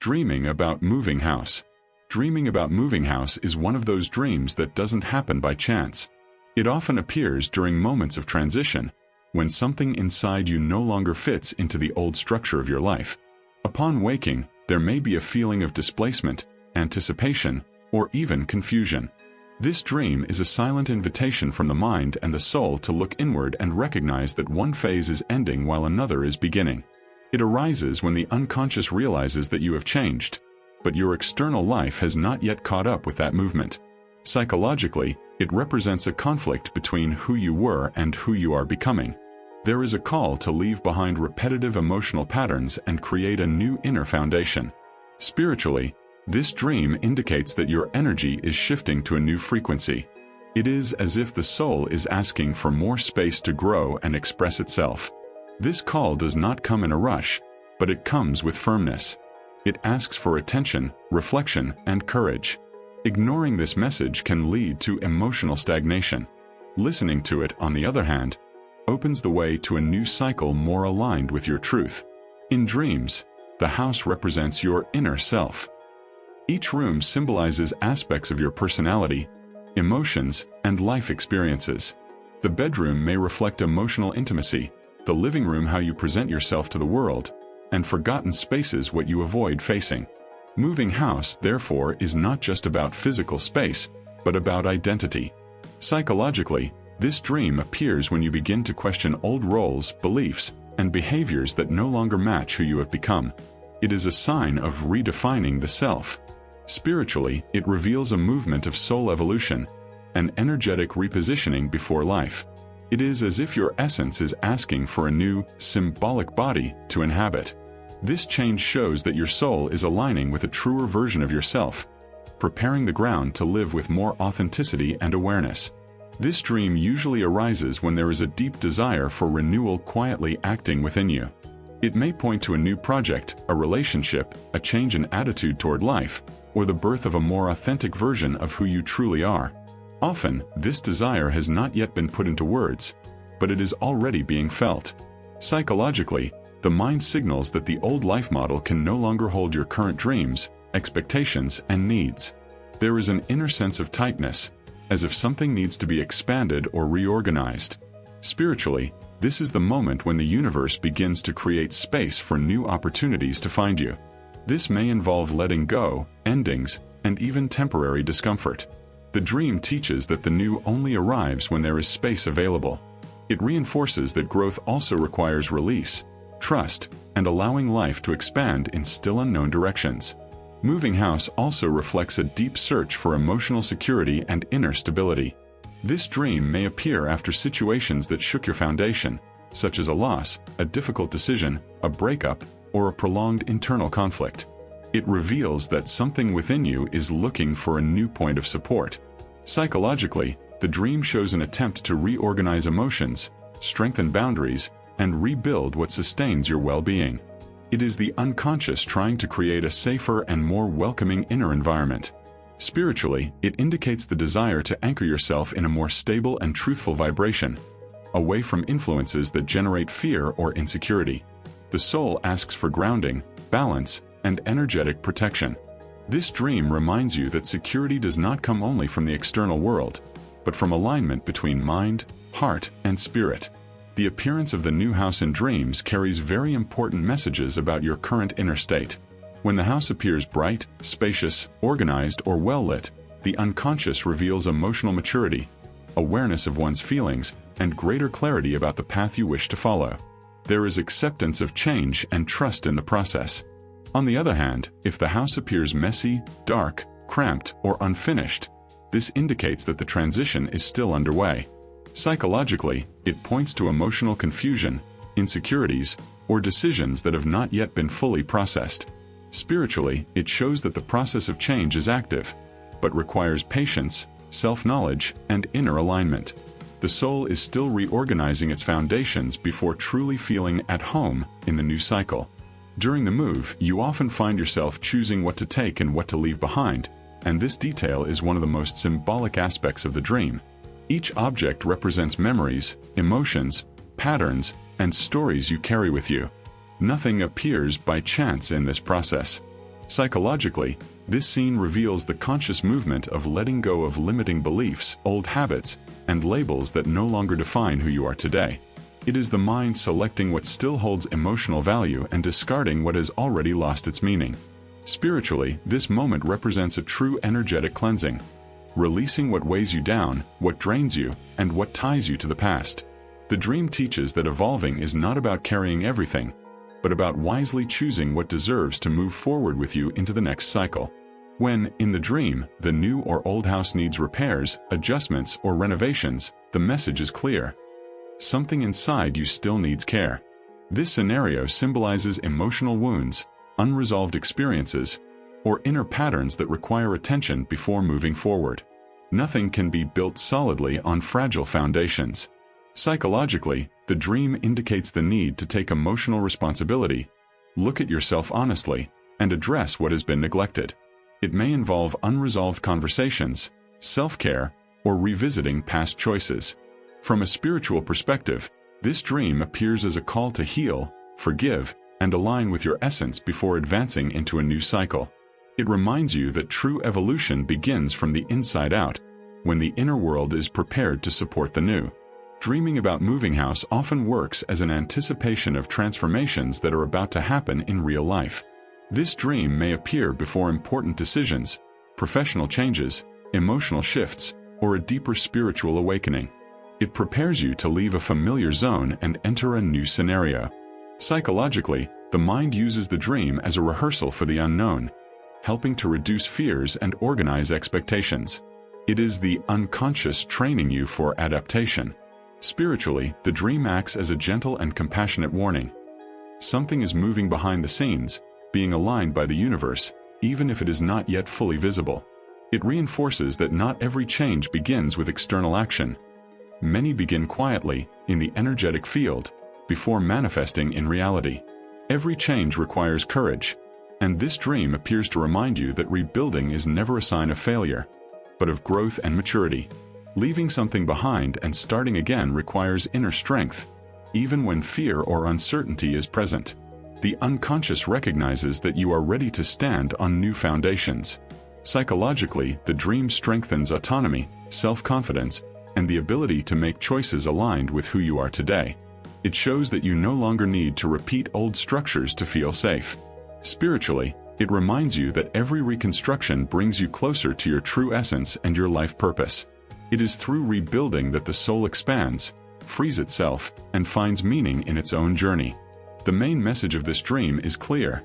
Dreaming about moving house. Dreaming about moving house is one of those dreams that doesn't happen by chance. It often appears during moments of transition, when something inside you no longer fits into the old structure of your life. Upon waking, there may be a feeling of displacement, anticipation, or even confusion. This dream is a silent invitation from the mind and the soul to look inward and recognize that one phase is ending while another is beginning. It arises when the unconscious realizes that you have changed, but your external life has not yet caught up with that movement. Psychologically, it represents a conflict between who you were and who you are becoming. There is a call to leave behind repetitive emotional patterns and create a new inner foundation. Spiritually, this dream indicates that your energy is shifting to a new frequency. It is as if the soul is asking for more space to grow and express itself. This call does not come in a rush, but it comes with firmness. It asks for attention, reflection, and courage. Ignoring this message can lead to emotional stagnation. Listening to it, on the other hand, opens the way to a new cycle more aligned with your truth. In dreams, the house represents your inner self. Each room symbolizes aspects of your personality, emotions, and life experiences. The bedroom may reflect emotional intimacy, the living room how you present yourself to the world, and forgotten spaces what you avoid facing. Moving house, therefore, is not just about physical space, but about identity. Psychologically, this dream appears when you begin to question old roles, beliefs, and behaviors that no longer match who you have become. It is a sign of redefining the self. Spiritually, it reveals a movement of soul evolution, an energetic repositioning before life. It is as if your essence is asking for a new, symbolic body to inhabit. This change shows that your soul is aligning with a truer version of yourself, preparing the ground to live with more authenticity and awareness. This dream usually arises when there is a deep desire for renewal quietly acting within you. It may point to a new project, a relationship, a change in attitude toward life, or the birth of a more authentic version of who you truly are. Often, this desire has not yet been put into words, but it is already being felt. Psychologically, the mind signals that the old life model can no longer hold your current dreams, expectations, and needs. There is an inner sense of tightness, as if something needs to be expanded or reorganized. Spiritually, this is the moment when the universe begins to create space for new opportunities to find you. This may involve letting go, endings, and even temporary discomfort. The dream teaches that the new only arrives when there is space available. It reinforces that growth also requires release, trust, and allowing life to expand in still unknown directions. Moving house also reflects a deep search for emotional security and inner stability. This dream may appear after situations that shook your foundation, such as a loss, a difficult decision, a breakup, or a prolonged internal conflict. It reveals that something within you is looking for a new point of support. Psychologically, the dream shows an attempt to reorganize emotions, strengthen boundaries, and rebuild what sustains your well-being. It is the unconscious trying to create a safer and more welcoming inner environment. Spiritually, it indicates the desire to anchor yourself in a more stable and truthful vibration, away from influences that generate fear or insecurity. The soul asks for grounding, balance, and energetic protection. This dream reminds you that security does not come only from the external world, but from alignment between mind, heart, and spirit. The appearance of the new house in dreams carries very important messages about your current inner state. When the house appears bright, spacious, organized, or well-lit, the unconscious reveals emotional maturity, awareness of one's feelings, and greater clarity about the path you wish to follow. There is acceptance of change and trust in the process. On the other hand, if the house appears messy, dark, cramped, or unfinished, this indicates that the transition is still underway. Psychologically, it points to emotional confusion, insecurities, or decisions that have not yet been fully processed. Spiritually, it shows that the process of change is active, but requires patience, self-knowledge, and inner alignment. The soul is still reorganizing its foundations before truly feeling at home in the new cycle. During the move, you often find yourself choosing what to take and what to leave behind, and this detail is one of the most symbolic aspects of the dream. Each object represents memories, emotions, patterns, and stories you carry with you. Nothing appears by chance in this process. Psychologically, this scene reveals the conscious movement of letting go of limiting beliefs, old habits, and labels that no longer define who you are today. It is the mind selecting what still holds emotional value and discarding what has already lost its meaning. Spiritually, this moment represents a true energetic cleansing, releasing what weighs you down, what drains you, and what ties you to the past. The dream teaches that evolving is not about carrying everything, but about wisely choosing what deserves to move forward with you into the next cycle. When, in the dream, the new or old house needs repairs, adjustments, or renovations, the message is clear. Something inside you still needs care. This scenario symbolizes emotional wounds, unresolved experiences, or inner patterns that require attention before moving forward. Nothing can be built solidly on fragile foundations. Psychologically, the dream indicates the need to take emotional responsibility, look at yourself honestly, and address what has been neglected. It may involve unresolved conversations, self-care, or revisiting past choices. From a spiritual perspective, this dream appears as a call to heal, forgive, and align with your essence before advancing into a new cycle. It reminds you that true evolution begins from the inside out, when the inner world is prepared to support the new. Dreaming about moving house often works as an anticipation of transformations that are about to happen in real life. This dream may appear before important decisions, professional changes, emotional shifts, or a deeper spiritual awakening. It prepares you to leave a familiar zone and enter a new scenario. Psychologically, the mind uses the dream as a rehearsal for the unknown, helping to reduce fears and organize expectations. It is the unconscious training you for adaptation. Spiritually, the dream acts as a gentle and compassionate warning. Something is moving behind the scenes, being aligned by the universe, even if it is not yet fully visible. It reinforces that not every change begins with external action. Many begin quietly, in the energetic field, before manifesting in reality. Every change requires courage, and this dream appears to remind you that rebuilding is never a sign of failure, but of growth and maturity. Leaving something behind and starting again requires inner strength, even when fear or uncertainty is present. The unconscious recognizes that you are ready to stand on new foundations. Psychologically, the dream strengthens autonomy, self-confidence, and the ability to make choices aligned with who you are today. It shows that you no longer need to repeat old structures to feel safe. Spiritually, it reminds you that every reconstruction brings you closer to your true essence and your life purpose. It is through rebuilding that the soul expands, frees itself, and finds meaning in its own journey. The main message of this dream is clear.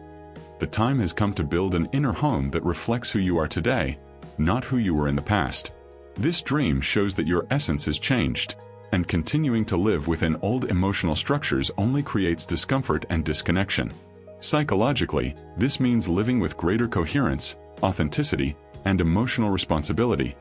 The time has come to build an inner home that reflects who you are today, not who you were in the past. This dream shows that your essence has changed, and continuing to live within old emotional structures only creates discomfort and disconnection. Psychologically, this means living with greater coherence, authenticity, and emotional responsibility,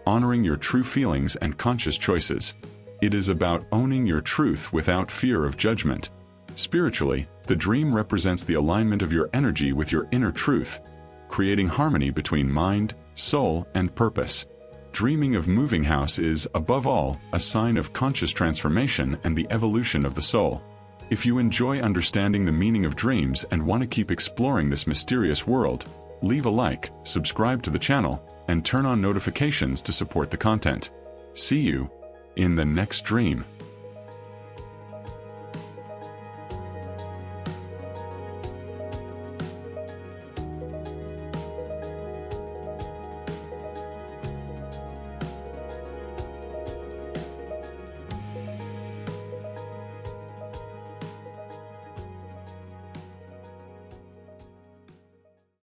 honoring your true feelings and conscious choices. It is about owning your truth without fear of judgment. Spiritually, the dream represents the alignment of your energy with your inner truth, creating harmony between mind, soul, and purpose. Dreaming of moving house is, above all, a sign of conscious transformation and the evolution of the soul. If you enjoy understanding the meaning of dreams and want to keep exploring this mysterious world, leave a like, subscribe to the channel, and turn on notifications to support the content. See you in the next dream.